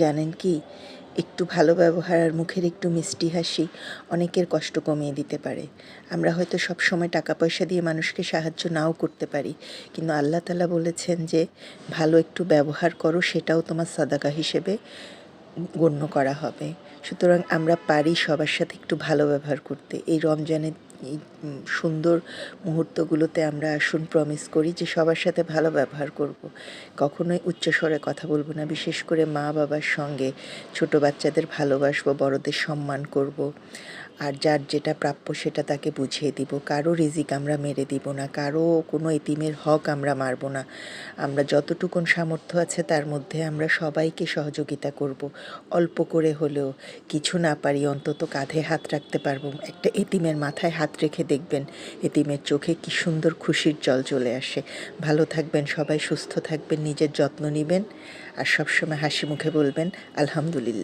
জানেন কি, একটু ভালো ব্যবহার আর মুখের একটু মিষ্টি হাসি অনেকের কষ্ট কমিয়ে দিতে পারে। আমরা হয়তো সব সময় টাকা পয়সা দিয়ে মানুষকে সাহায্য নাও করতে পারি, কিন্তু আল্লাহ তাআলা বলেছেন যে ভালো একটু ব্যবহার করো, সেটাও তোমার সাদাকা হিসেবে গণ্য করা হবে। সুতরাং আমরা পারি সবার সাথে একটু ভালো ব্যবহার করতে। এই রমজানের এই সুন্দর মুহূর্তগুলোতে আমরা আসুন প্রমিস করি যে সবার সাথে ভালো ব্যবহার করব। কখনোই উচ্চস্বরে কথা বলবো না, বিশেষ করে মা বাবার সঙ্গে। ছোট বাচ্চাদের ভালোবাসবো, বড়দের সম্মান করব। আর যার যেটা প্রাপ্য সেটা তাকে বুঝিয়ে দিব। কারো রিজিক আমরা মেরে দিব না, কারো কোনো এতিমের হক আমরা মারব না। আমরা যতটুকুন সামর্থ্য আছে তার মধ্যে আমরা সবাইকে সহযোগিতা করব। অল্প করে হলেও, কিছু না পারি অন্তত কাঁধে হাত রাখতে পারবো। একটা এতিমের মাথায় হাত রেখে দেখবেন এতিমের চোখে কি সুন্দর খুশির জল চলে আসে। ভালো থাকবেন সবাই, সুস্থ থাকবেন, নিজের যত্ন নেবেন আর সবসময় হাসি মুখে বলবেন আলহামদুলিল্লাহ।